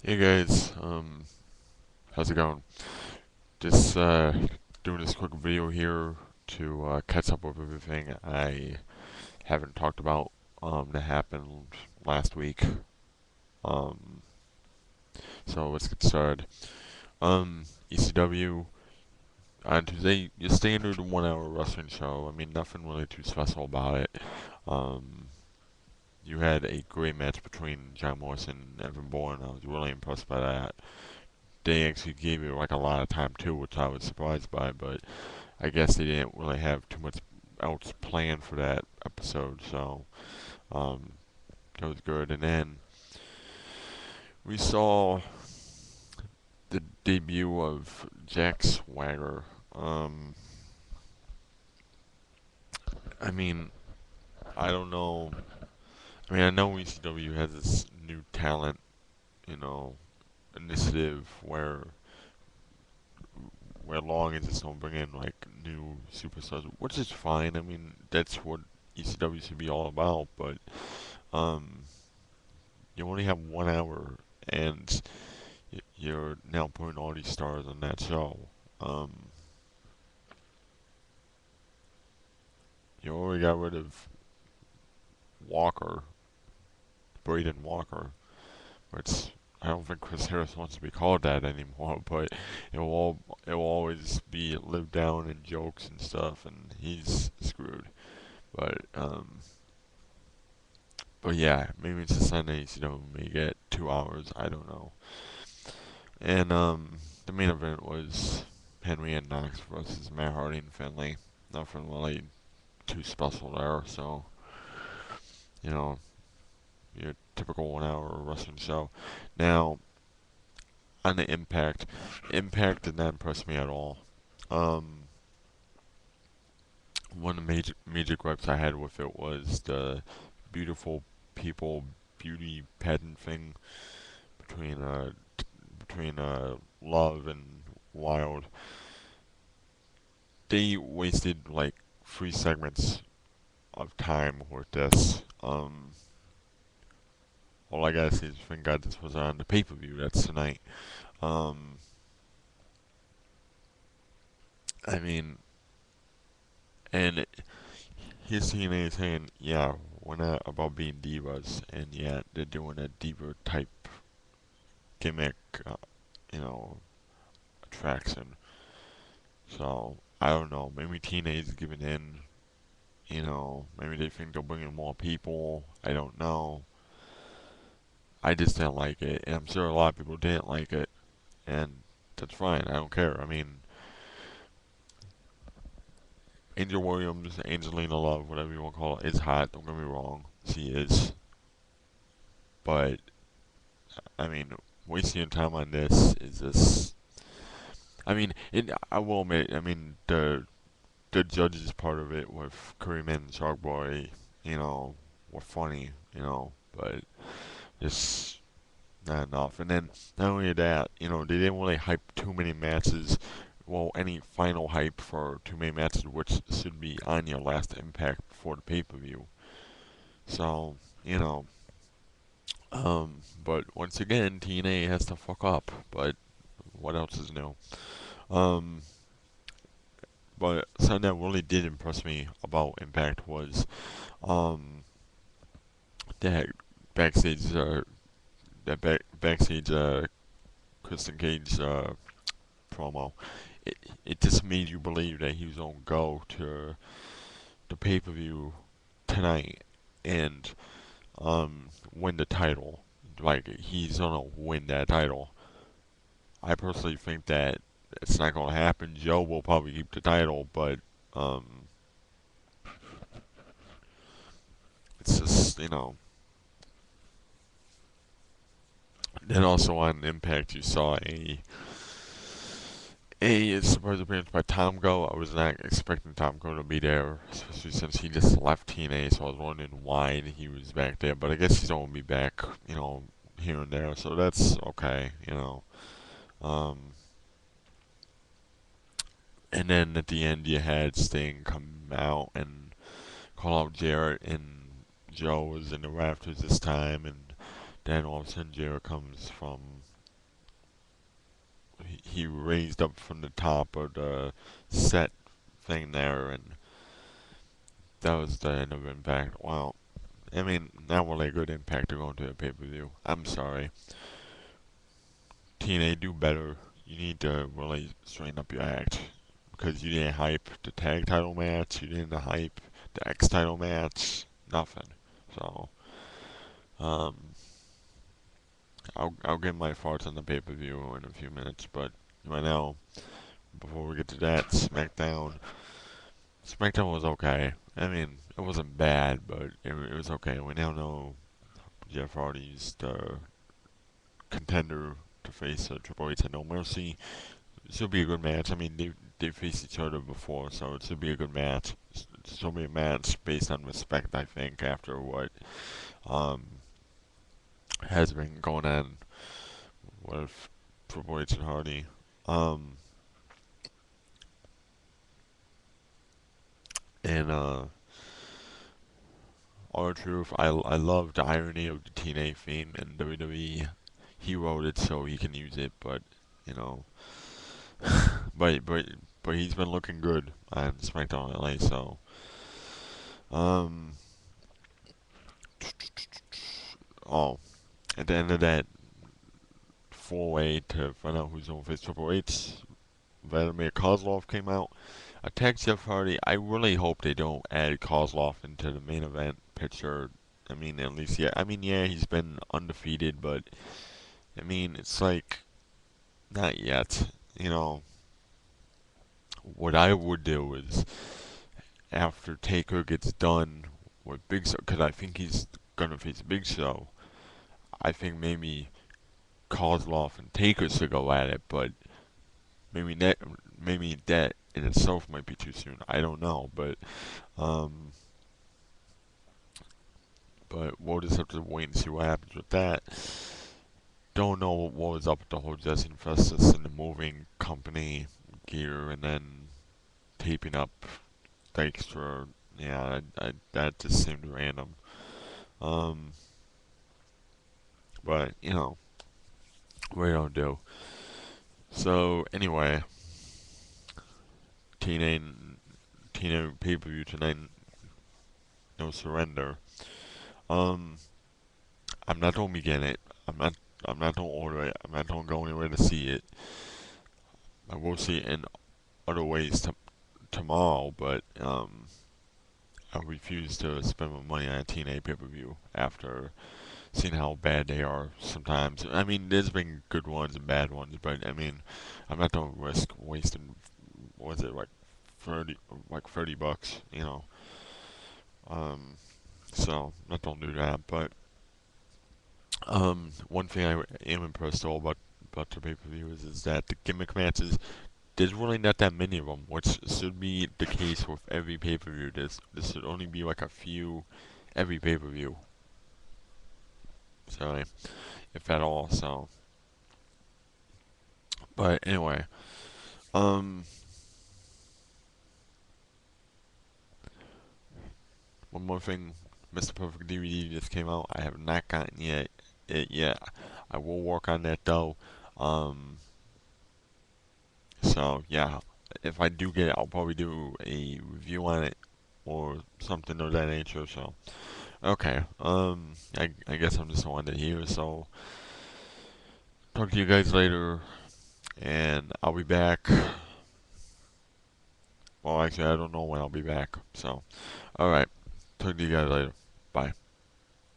Hey guys, how's it going? Just doing this quick video here to catch up with everything I haven't talked about that happened last week. Um, so let's get started. ECW on Tuesday, your standard 1 hour wrestling show. I mean, nothing really too special about it. Um, you had a great match between John Morrison and Evan Bourne. I was really impressed by that. They actually gave you like a lot of time too, which I was surprised by, but I guess they didn't really have too much else planned for that episode, so um, that was good. And then we saw the debut of Jack Swagger. Um, I mean, I don't know. I mean, I know ECW has this new talent, you know, initiative where long as it's don't bring in like new superstars, which is fine. I mean, that's what ECW should be all about. But um, you only have 1 hour, and you're now putting all these stars on that show. Um, you already got rid of Walker, Braden Walker, which I don't think Chris Harris wants to be called that anymore. But it will always be lived down in jokes and stuff, and he's screwed. But But yeah, maybe it's a Sundays, may get 2 hours, I don't know. And the main event was Henry and Knox versus Matt Hardy and Finlay. Nothing really too special there, so you know, your typical 1 hour wrestling show. Now, on the Impact did not impress me at all. Um One of the major gripes I had with it was the beautiful people beauty pageant thing between Love and Wild. They wasted like 3 segments of time with this. All I gotta say is thank God this was on the pay-per-view. That's tonight. Um, I mean, and his TNA is saying, yeah, we're not about being divas, and yet they're doing a diva type gimmick, uh, you know, attraction. So I don't know. Maybe TNA is giving in. Maybe they think they'll bring in more people. I don't know. I just didn't like it, and I'm sure a lot of people didn't like it, and that's fine. I don't care. I mean, Angel Williams, Angelina Love, whatever you want to call it, is hot. Don't get me wrong, she is. But I mean, wasting your time on this is just. I mean, I will admit. I mean, the judges part of it with Curryman and Shark Boy, were funny, but just not enough. And then not only that, they didn't really hype too many matches. Well, any final hype for too many matches, which should be on your last Impact before the pay-per-view. So, but once again, TNA has to fuck up. But what else is new? Um, but something that really did impress me about Impact was um, that backstage, backstage Kristen Cage promo. It just made you believe that he was gonna go to the pay per view tonight and win the title. Like he's gonna win that title. I personally think that it's not gonna happen. Joe will probably keep the title, but um, it's just Then also on Impact, you saw a surprise appearance by Tom Go. I was not expecting Tom Go to be there, especially since he just left TNA. So I was wondering why he was back there. But I guess he's gonna be back, here and there. So that's okay. Um, and then at the end, you had Sting come out and call out Jarrett, and Joe was in the rafters this time, and then all of a sudden Jarrett comes from he raised up from the top of the set thing there, and that was the end of Impact. Well, I mean, not really a good Impact to go into a pay-per-view. I'm sorry. TNA, do better. You need to really straighten up your act. Because you didn't hype the tag title match, you didn't hype the X title match, nothing. So, um, I'll get my thoughts on the pay-per-view in a few minutes, but right now, before we get to that, SmackDown was okay. I mean, it wasn't bad, but it was okay. We now know Jeff Hardy's the contender to face Triple H at No Mercy. It should be a good match. I mean, they faced each other before, so it should be a good match. It should be a match based on respect, I think, after what um, has been going on with Triple H and Hardy. Um, and all the truth, I love the irony of the TNA theme in WWE. He wrote it so he can use it, but you know, but but but he's been looking good on SmackDown LA. So um, oh, at the end of that four-way to find out who's going to face Triple H, Vladimir Kozlov came out. Attack Jeff Hardy. I really hope they don't add Kozlov into the main event picture. I mean, at least, yeah. I mean, yeah, he's been undefeated, but I mean, it's like not yet. You know, what I would do is after Taker gets done with Big Show, because I think he's gonna face Big Show. I think maybe Kozlov and Taker should go at it, but maybe that in itself might be too soon. I don't know, um, but we'll just have to wait and see what happens with that. Don't know what was up with the whole Jesse Festus and the moving company gear, and then taping up the extra. Yeah, that just seemed random. Um, but you know, we don't do. So anyway, TNA TNA pay per view tonight. No surrender. Um, I'm not gonna be getting it. I'm not gonna order it. I'm not gonna go anywhere to see it. I will see it in other ways tomorrow, but I refuse to spend my money on a TNA pay per view after seeing how bad they are sometimes. I mean, there's been good ones and bad ones, but I mean, I'm not gonna risk wasting. Was it like 30 bucks? You know. Um, so not gonna do that, but one thing I am impressed all about the pay per view is that the gimmick matches, there's really not that many of them, which should be the case with every pay per view. This should only be like a few every pay per view. So if at all. So, but anyway, um, one more thing, Mr. Perfect DVD just came out. I have not gotten it yet. I will work on that though. Um, so yeah, if I do get it, I'll probably do a review on it or something of that nature. So okay, I guess I'm just wanted here. So talk to you guys later, and I'll be back. Well, actually, I don't know when I'll be back. So, all right, talk to you guys later. Bye.